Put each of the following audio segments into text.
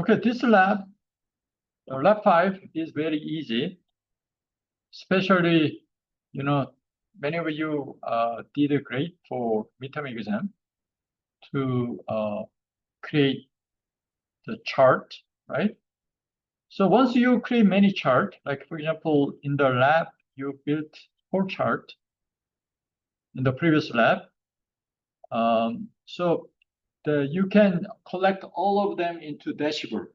Okay, this lab, lab 5 is very easy, especially, many of you did great for midterm exam to create the chart, right? So once you create many chart, like for example, in the lab, you built 4 chart in the previous lab. So you can collect all of them into dashboard.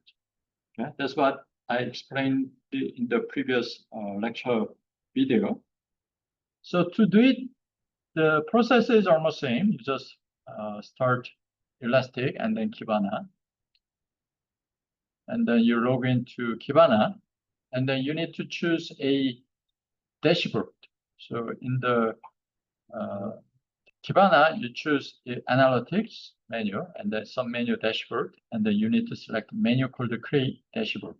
Okay? That's what I explained in the previous lecture video. So to do it, the process is almost same. You just start Elastic and then Kibana. And then you log into Kibana. And then you need to choose a dashboard. So in the Kibana, you choose the analytics menu and then some menu dashboard. And then you need to select menu called create dashboard.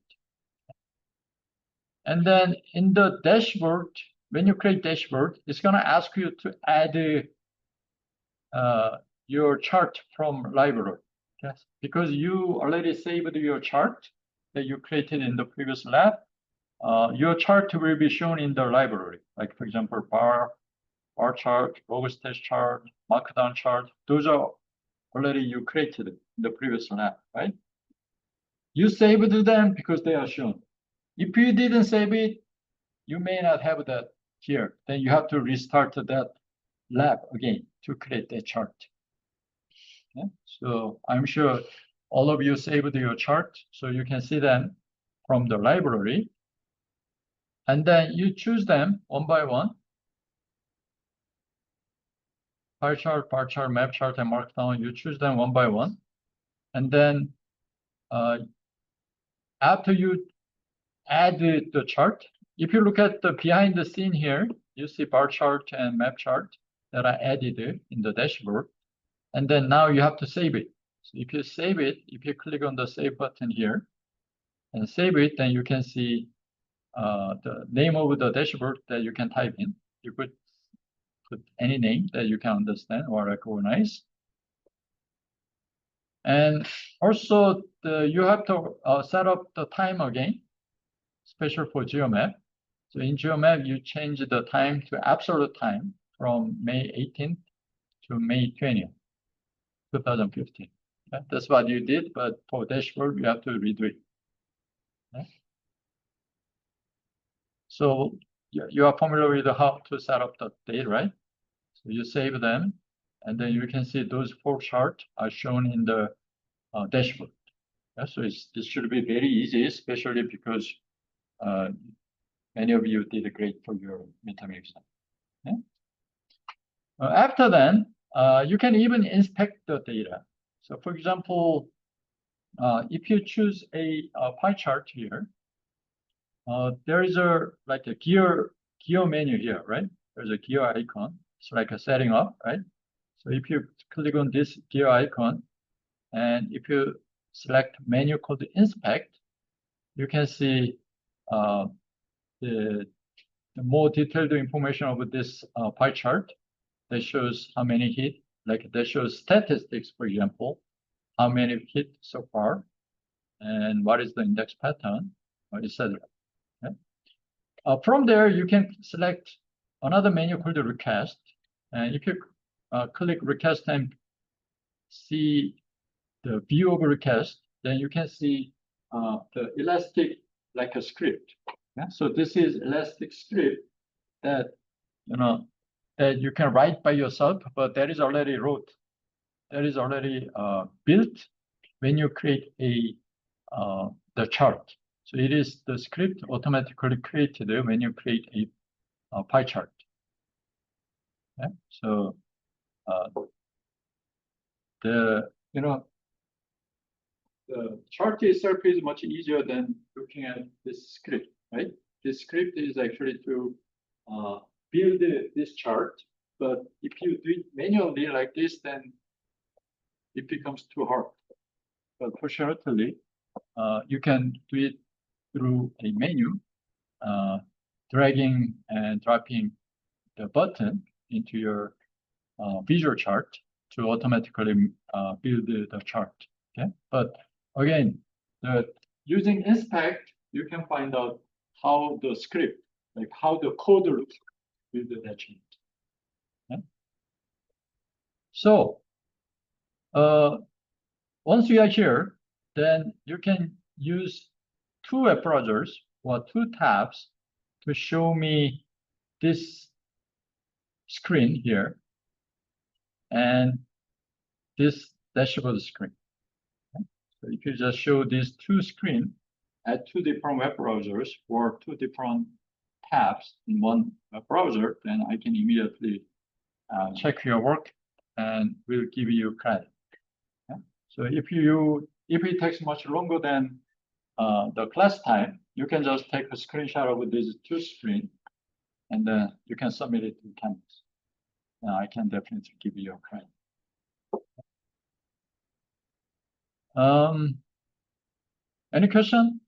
And then in the dashboard, when you create dashboard, it's going to ask you to add your chart from library. Yes, because you already saved your chart that you created in the previous lab. Your chart will be shown in the library, like for example, bar chart, logos test chart, markdown chart. Those are already you created in the previous lab, right? You saved them because they are shown. If you didn't save it, you may not have that here. Then you have to restart that lab again to create that chart. Okay? So I'm sure all of you saved your chart, so you can see them from the library. And then you choose them one by one. Pie chart, bar chart, map chart, and markdown. You choose them one by one. And then after you add the chart, if you look at the behind the scene here, you see bar chart and map chart that I added in the dashboard. And then now you have to save it. So if you save it, if you click on the save button here and save it, then you can see the name of the dashboard that you can type in. You could put any name that you can understand or recognize. And also, you have to set up the time again, special for GeoMap. So in GeoMap, you change the time to absolute time from May 18th to May 20th, 2015. Okay? That's what you did, but for dashboard, you have to redo it. Okay? So you are familiar with how to set up the date, right? So you save them, and then you can see those 4 charts are shown in the dashboard. Yeah, so this should be very easy, especially because many of you did great for your midterm exam. Okay? After then, you can even inspect the data. So for example, if you choose a pie chart here, there is like a gear menu here, right? There's a gear icon. It's like a setting up, right? So if you click on this gear icon, and if you select menu called inspect, you can see the more detailed information of this pie chart that shows how many hit, like that shows statistics, for example, how many hit so far, and what is the index pattern, etc. Okay? From there, you can select another menu called request. And if you click request and see the view of request, then you can see the Elastic like a script. Yeah? So this is Elastic script that that you can write by yourself, but that is already wrote. That is already built when you create the chart. So it is the script automatically created when you create a pie chart. Okay? So the chart itself is much easier than looking at this script, right? This script is actually to build this chart, but if you do it manually like this, then it becomes too hard. But fortunately, you can do it through a menu, dragging and dropping the button into your visual chart to automatically build the chart. Okay, but again, using inspect, you can find out how the script, like how the code looks with that change. Okay? So once you are here, then you can use two web browsers or two tabs to show me this screen here and this dashboard screen. Okay? So if you just show these two screens at two different web browsers or two different tabs in one web browser, then I can immediately check your work and will give you credit. Okay? So if it takes much longer than the class time, you can just take a screenshot of these two screens and then you can submit it to Canvas. I can definitely give you a credit. Any question?